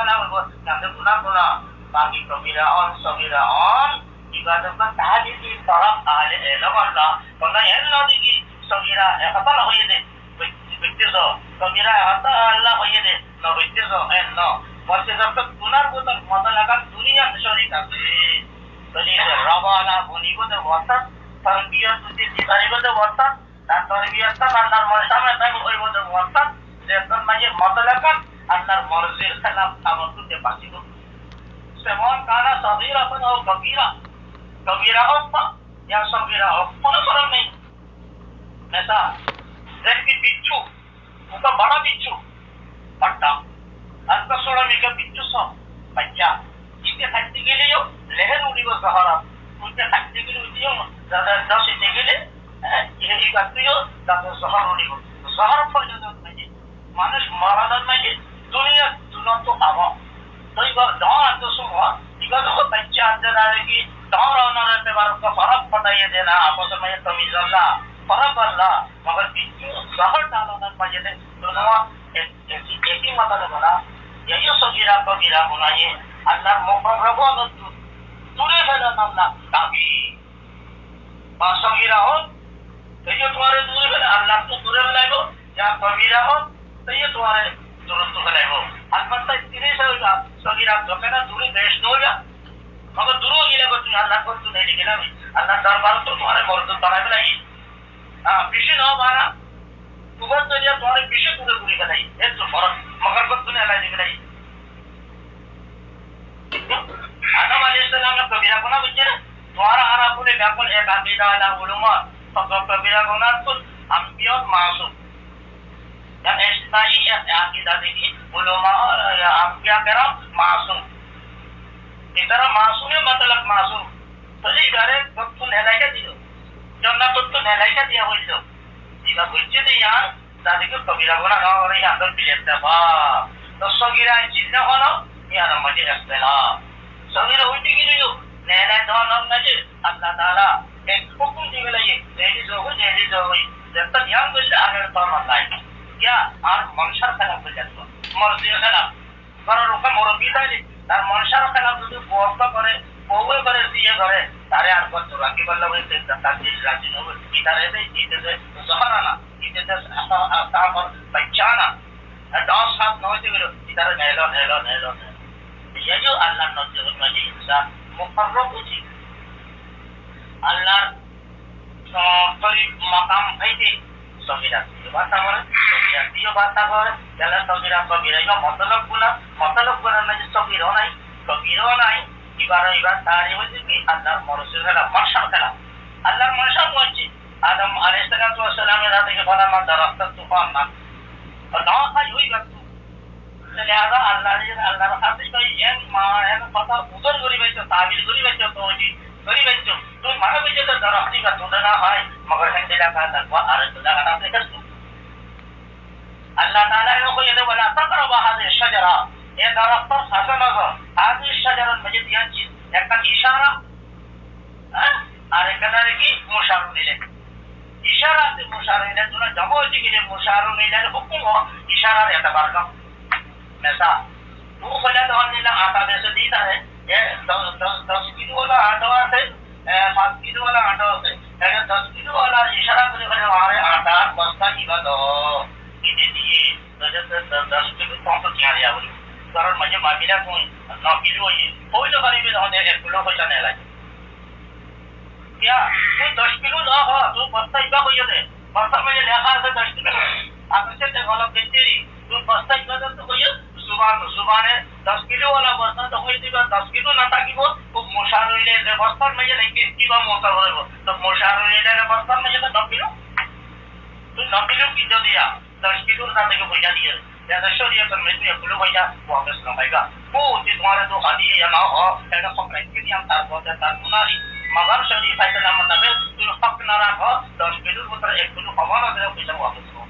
mana boleh nanti guna bagi kebiraan sebiraan ibadah kan tadi di taraf ahli Allah karena yang lagi di sebira apa lah ini betul so kebira apa Allah ini no betul so no masih dapat guna bukan masalah dunia sorry kasih jadi rawana buni bukan watak tarbiyat itu di bukan watak dan tarbiyat kan antar manusia mereka bukan watak dan macam masalah kan antar manusia kan apa tu dia pasti tu semua karena sabira pun atau kabira apa yang sabira apa orang ni ऐसा जैसे बिच्छू उनका बड़ा बिच्छू पट्टा अंत सोलह में का बिच्छू सो बच्चा इसके खाते के लिए लहर उड़ी वो सहारा उनके खाते के लिए ज़्यादा 10 इंच के लिए यही करते हो ज़्यादा सहारा उड़ी वो सहारा पर ज़्यादा नहीं मानस मारादार नहीं दुनिया तो आवा तो ये दांत तो सुना इधर तो बच्चा अंदर आने की दांत आना रहते बार का फर्क पता ये देना आपस में तमीज़ अल्लाह फर्क अल्लाह मगर बिच्छू सहर डालना मजे ने दोनों एक ही मतलब बना यही सजीरा कबीरा होना ये अल्लाह मुफर्रग हो दूरे फैला नामना ताकि सजीरा हो तो ये तुम्हारे दूरे फैला अल्लाह तो दूरे फैलाएगो या कबीरा हो तो ये तुम्हारे दुरुस्त फैलाएगो अलबत्ता इतने से होगा सजीरा तो कहना दूरे देश न होगा मगर दूरों गिला को तुम्हें अल्लाह को तो नहीं गिला अल्लाह दरबार तो तुम्हारे मौजूद बनाए बनाई विषय ना मारा तुगर तो दिया तुम्हारे विषय पूरी बनाई ये तो फर्क मगर को तूने अल्लाह ने बनाई आदम अलैहिस्सलाम ने कबीरा गुनाह किया तुम्हारा हरा पूरे व्याकुल एक अकीदा वाला उलमा तो कबीरा गुनाह तो अंबिया मासूम यानी ऐसा ही अकीदा देखिए उलमा या अंबिया करा मासूम इधर मासूम है मतलब मासूम तो ये करे वक्त तो नहीं क्या दियो जन्नत तो नहीं क्या दिया हुई तो इधर बच्चे तो यहाँ दादी को कबीरा गुनाह ना हो रही है अंदर बिलेट है वाह तो सगीरा जिन्ना हो ना यहाँ ना मजे रखते ना सगीरा हुई थी कि नहीं नहीं तो ना मजे अल्लाह ताला एक हुक्म दी गई है जैसी जो हुई जब तक यहाँ कुछ आगे तो मत आए क्या आर मंशर खराब हो जाता मर्जी खराब करो रुका मुर्गी दाली तार मंशर खराब तो बोलता करे बोले करे दिए करे तारे आर को तो राखी बल्ला हुई से ताकि राजी न हो इधर ऐसे इधर से सहाराना इधर से आप बचाना दस हाथ नौ से इधर नेलो ये जो अल्लाह ने जो मजी इंसान मुफर्रग होती अल्लाह करीब मकाम है थे सगीरा ये बात हमारे सगीरा ये बात हमारे जला सगीरा कबीरा ये मतलब गुना नहीं सगीरा नहीं इबारत तारी होती कि अल्लाह मरसूल का मर्शद करा अल्लाह मर्शद होती आदम अलैहिस्सलाम ने रात के फला में दरख्त तूफान ना और ना खाई हुई बात लिहाजा अल्लाह ने खातिर कोई ये मां पता उधर गुरी बच्चों ताबीर गुरी बच्चों तो जी गुरी बच्चों तो मानो बच्चों तो दरख्ती का टूटना है मगर हिंदिला का तकवा अरसुल्लाह का नाम लेकर अल्लाह ताला ने को ये बोला तकरबा हाज़िह शजरा ये दरख्त हसन हो हाज़िह शजरा मजीद यह चीज एक का इशारा अरे कहना है कि मुशारू नहीं ले इशारा से मुशारू नहीं ले तूने जमो जी के लिए मुशारू नहीं ले हुक्म हो इशारा रहता बार का ऐसा वो खोला तो हमने ना आटा जैसे दीता है ये 10 किलो वाला आटा से 7 किलो वाला आटा से अगर 10 किलो वाला इशारा करे हमारे आटा बस्ता की बात हो ये दिए तो जब 10 किलो तो क्या लिया बोले कारण मुझे माबिला को 9 किलो ये कोई तो करीब होने 1 किलो हो जाने लगे क्या तो 10 किलो ना हो तो बस्ता इतना हो जाते बस्ता में लिखा है 10 किलो आप इसे डेवलप करते रही तो बस्ता इतना तो कोई सुबह ने 10 किलो वाला बस्ता तो कोई 10 किलो ना था कि वो मुशारू ले बस्ता में ये लेके की बात मोटा हो वो तो मुशारू ले बस्ता में ये 9 किलो तो 9 किलो की जो दिया 10 किलो ना देखो भैया दिया या शरीय पर में ये किलो भैया वापस ना आएगा वो तुम्हारे तो हदी या ना हो ऐसा कंप्लेंट के हम तार बोलते तार बुनारी मगर शरीय फैसला मतलब तुम हक ना रखो 10 किलो उतर 1 किलो हमारा दे पैसा वापस हो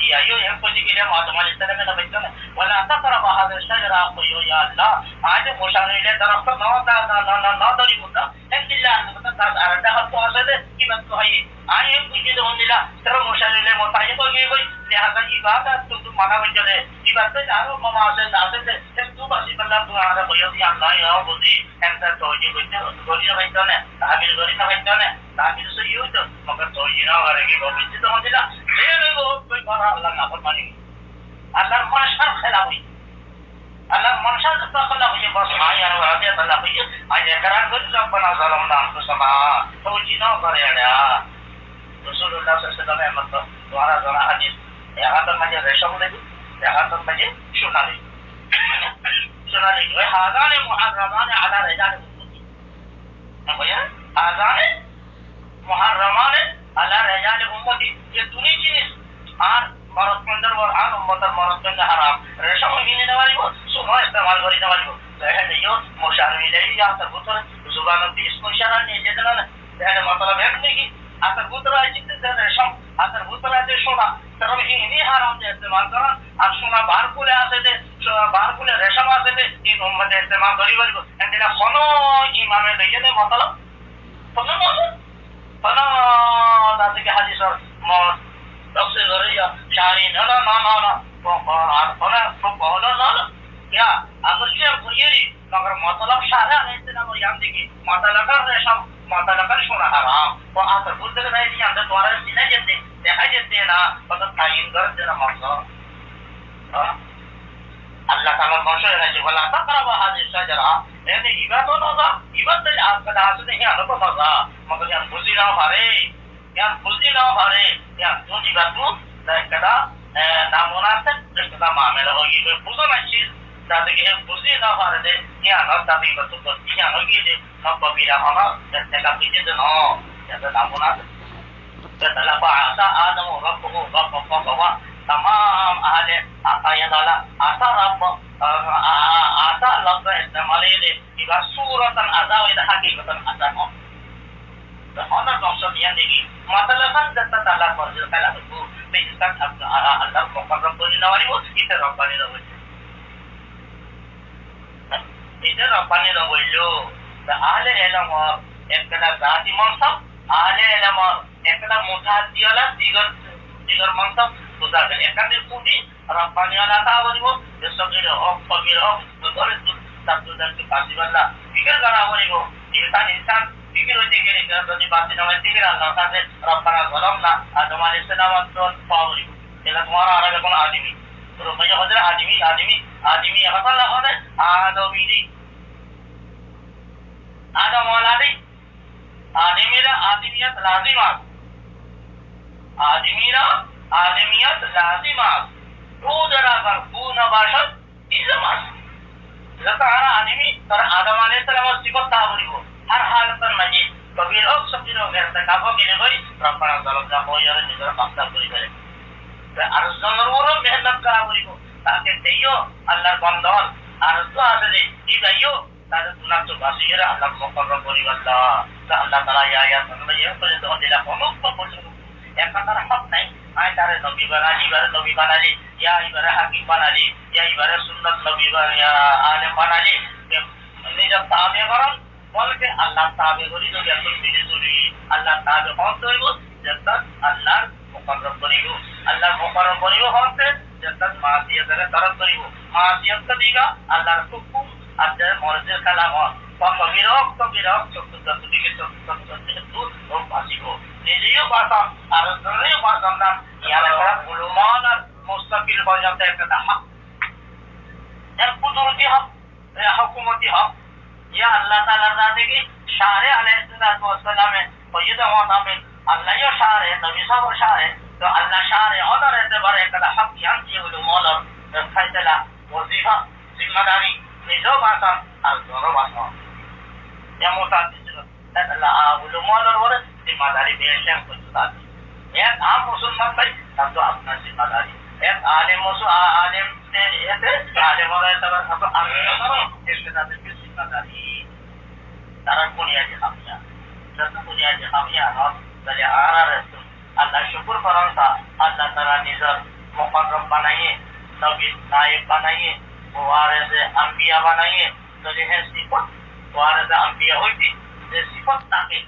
ये आयो ये कुछ के लिए मातमा इस तरह में ना बच्चा ने वला तकरा बहाद शजरा को या अल्लाह आज मुशारे ले तरफ ना दरी होता इंदिल्ला मतलब तार अरदा तो असद कि wajibat to hai ayam puji to hondila tara musharrile motaye to ge koi lihaza ibadat to mana bajale ibadat aro mamase dase tu basi balla tuara boyo ya allah ya budi enter to ji bujjo gori na baitone tabil gori na baitone tabil so yuto maka to ina garegi go puji to hondila lere go koi bara allah na farmani allah mashar khilafi Allah manusia tetap kena punya bahasa yang berarti adalah punya aja kerana kita pernah dalam dalam sama tahu Cina berada Rasulullah SAW yang suara hadis yang akan menjadi resam lagi yang akan menjadi sunali hadane muharramane ala rijal ummati apa ya hadane muharramane ala rijal ummati ये दुनी जिनिस और मरद के अंदर और आन उम्मत मरद के अंदर हराम रेशम गिने वाली वो सुनो इस्तेमाल करी वाली वो है नहीं मुशारमी ले या तरबूतर जुबान पे इसको इशारा नहीं जितना ना है मतलब है नहीं कि तरबूतर जितने रेशम तरबूतर से सोना तरब ही नहीं हराम से इस्तेमाल करा अब सोना बाहर को ले आते थे बाहर को ले रेशम आते थे इन उम्मत इस्तेमाल करी वाली वो इंदिला सोनो इमाम ने ये ने मतलब फना दादी के हदीस और सबसे गरीब शारी नला ना ना ना फना फना ना क्या अगर ये बुरी मगर मतलब शारा है इतना वो याद देखिए मतलब कर रेशम मतलब कर सोना हराम वो आकर बुद्ध के नहीं अंदर द्वारा सीने जैसे देखा जैसे ना मतलब ताइन कर देना मतलब अल्लाह ताला मौसू है जो बोला था पर वो हाजिर सजरा यानी इबादत होगा इबादत आपका दास नहीं है अनुभव होगा मगर yang buzi na bare yang tuji batu dan kada namunasib dan kada maamela hogi कोई बुरा नहीं दादी के बुजी ना bare दे या ना दादी बतु को या होगी दे ना कबीरा हमा जैसे का पीछे तो ना जैसे namunasib setelah bahasa Adam rabbuhu bahwa tamam ahli ayat Allah asa rabb asa lafaz istimal ini iba suratan azab itu hakikatan azab honor maksud yang ini matlakan data Allah berjil kalau itu bisa Allah mukarram punya nawari itu rabbani nawari itu rabbani nawari ahli ilmu ekala zati mansab ahli ilmu ekala mutahaddiala digar mansab sudah kan ekan pudi rabbani Allah tawari वो ये सब जो फकीर हो तो itu satu dan kekasih Allah pikir kalau वो इंसान fikir होते के लिए तो बात नहीं होती कि अल्लाह ताला रब्बना ज़लमना आदम अलैहिस्सलाम तो पावरी ये तुम्हारा आगे कौन आदमी तो मैं हजर आदमी ये पता लगा है आदम वाली आदमियत लाजिमात तो जरा कर पूर्ण बाशत इजमात ज़कारा आदमी तर आदम अलैहिस्सलाम सिफत तावरी हो हर हाल पर मजे कबीर और सब्जी लोग ऐसा काफो के लिए कोई रब्बना ज़लमना हो यार निज़र पास्ता पूरी करे तो अर्ज़ ज़रूर मेहनत करा पूरी को ताकि तेयो अल्लाह बंदर अर्ज़ आदे इदायो ताकि दुनिया तो बासिर अल्लाह मुकर्रम पूरी वाला तो अल्लाह ताला या समझ ये तो जो दिला को बोल एक कतार हक नहीं आए तारे नबी बनाली या इबारे हकीम बनाली या इबारे सुन्नत नबी या आलिम बनाली निजब ताबे करन বলকে আল্লাহ তাআলা করি তো যত দিনে চলি আল্লাহ তাআলা হতে হইব যত আল্লাহর মুকররম করিব আল্লাহ মুকররম করিব হতে যত মাসিয়াতের তরফ করিব মাসিয়াত দিগা আল্লাহর হুকুম আল্লাহর মর্জির কালাম কবিরক চতুর্থ দিকে দূর ও বাসিব নিজেও বাসা আর ধরেও বাসা না ইয়ারা করা উলুমান আর মুস্তাকিল হয়ে যাতে একটা হক এর কুদরতি হক হুকুমতি হক या अल्लाह ताला राज़ी की शारे अलैहिस्सलाम है और ये तो वहाँ पे अल्लाह यो शारे नबी साहब शारे तो अल्लाह शारे और रहते बड़े कदा हक यान ये वो मौला फैसला वजीफा जिम्मेदारी निजो बासा और दोनों बासा या मुताबिक अल्लाह वो मौला और जिम्मेदारी बेशक कुछ बात एक आम मुसलमान भाई तब तो अपना जिम्मेदारी एक आलिम से ऐसे आलिम और ऐसा अब इसके साथ जिम्मेदारी तारा बुनियादी हमिया जैसे बुनियादी हमिया हो बले आरा रहते अल्लाह शुक्र फरमाता अल्लाह ताला निज़र मुकर्रम बनाइए नबी नायब बनाइए वारिस अंबिया बनाइए तो ये है सिफत वारिस अंबिया हुई थी ये सिफत ताकि